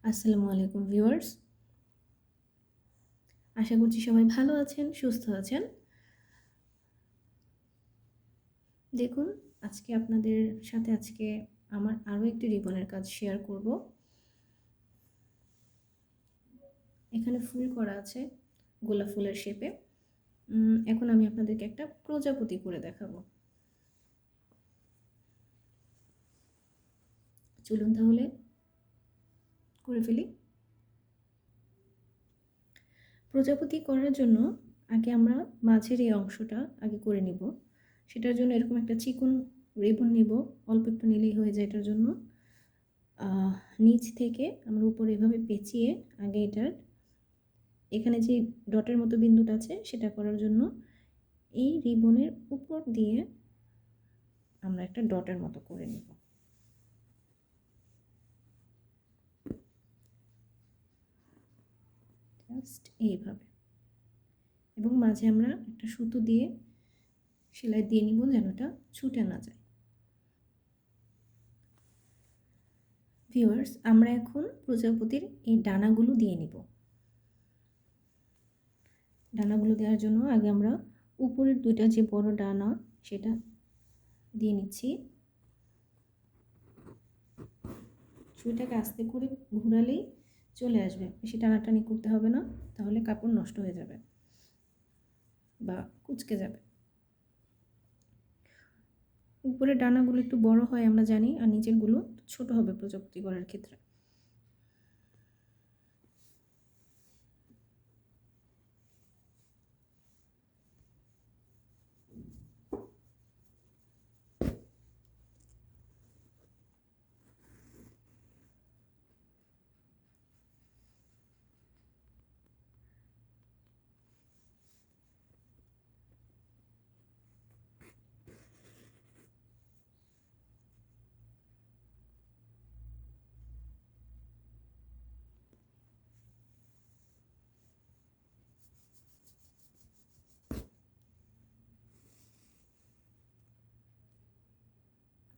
আসসালামু আলাইকুম ভিউয়ার্স, আশা করছি সবাই ভালো আছেন, সুস্থ আছেন। দেখুন, আপনাদের সাথে আমার আরও একটি রিবনের কাজ শেয়ার করব। এখানে ফুল করা আছে গোলাপ ফুলের শেপে। এখন আমি আপনাদেরকে একটা প্রজাপতি করে দেখাবো। চলুন তাহলে করে ফেলি। প্রজাপতি করার জন্য আগে আমরা মাঝের এই অংশটা আগে করে নিব। সেটার জন্য এরকম একটা চিকন রিবন নিব, অল্প একটু নিলেই হয়ে যায়। এটার জন্য নিচ থেকে আমরা উপরে এভাবে পেঁচিয়ে আগে এখানে যে ডটের মতো বিন্দুটা আছে সেটা করার জন্য এই রিবনের উপর দিয়ে আমরা একটা ডটের মতো করে নেব। জাস্ট এইভাবে, এবং মাঝে আমরা একটা সুতো দিয়ে সেলাই দিয়ে নিব যেন এটা ছুটে না যায়। ভিউয়ার্স, আমরা এখন প্রজাপতির এই ডানাগুলো দিয়ে নিব। ডানাগুলো দেওয়ার জন্য আগে আমরা উপরের দুইটা যে বড় ডানা সেটা দিয়ে নিচ্ছি। সুইটাকে আস্তে করে ঘোরালেই চলে আসবে, বেশি টানাটানি করতে হবে না, তাহলে কাপড় নষ্ট হয়ে যাবে বা কুঁচকে যাবে। উপরের ডানাগুলো একটু বড় হয় আমরা জানি, আর নিচেরগুলো ছোট হবে প্রজাপতি করার ক্ষেত্রে।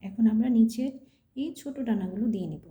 এখন আমরা নিচের এই ছোট ডানাগুলো দিয়ে নেব।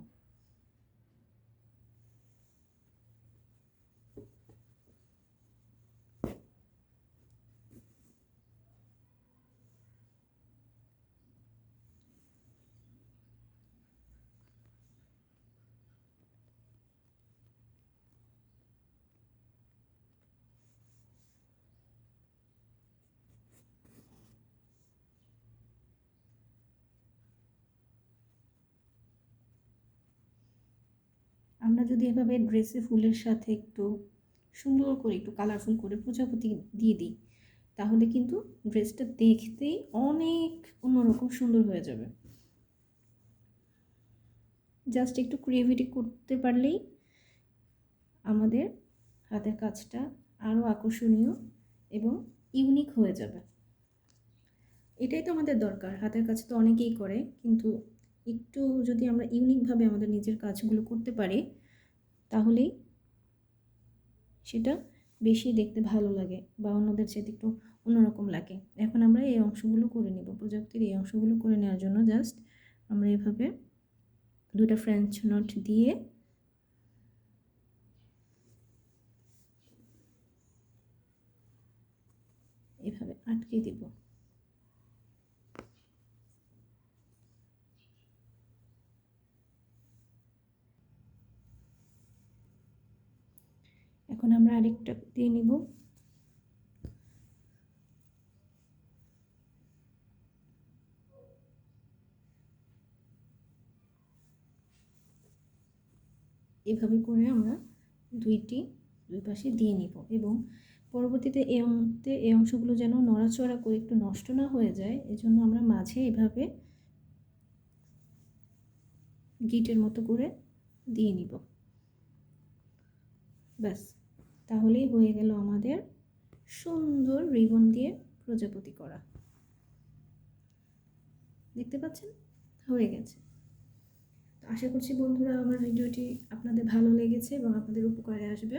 আমরা যদি এভাবে ড্রেসে ফুলের সাথে একটু সুন্দর করে একটু কালারফুল করে প্রজাপতি দিয়ে দিই, তাহলে কিন্তু ড্রেসটা দেখতেই অনেক অন্যরকম সুন্দর হয়ে যাবে। জাস্ট একটু ক্রিয়েটিভিটি করতে পারলেই আমাদের হাতের কাজটা আরও আকর্ষণীয় এবং ইউনিক হয়ে যাবে। এটাই তো আমাদের দরকার। হাতের কাজ তো অনেকেই করে, কিন্তু একটু যদি আমরা ইউনিকভাবে আমাদের নিজের কাজগুলো করতে পারি, তাহলেই সেটা বেশি দেখতে ভালো লাগে বা অন্যদের চেয়ে একটু অন্যরকম লাগে। এখন আমরা এই অংশগুলো করে নেব। প্রজাপতির এই অংশগুলো করে নেওয়ার জন্য জাস্ট আমরা এভাবে দুটো ফ্রেঞ্চ নট দিয়ে এভাবে আটকে দিব। এখন আমরা আরেকটা দিয়ে নিব। এভাবে করে আমরা দুই পাশে দিয়ে নিব, এবং পরবর্তীতে এই অংশগুলো যেন নড়াচড়া করে একটু নষ্ট না হয়ে যায়, এজন্য আমরা মাঝে এভাবে গিটের মতো করে দিয়ে নিব। ব্যাস, তাহলেই হয়ে গেল আমাদের সুন্দর রিবন দিয়ে প্রজাপতি করা। দেখতে পাচ্ছেন, হয়ে গেছে। আশা করছি বন্ধুরা, আমার ভিডিওটি আপনাদের ভালো লেগেছে এবং আপনাদের উপকারে আসবে।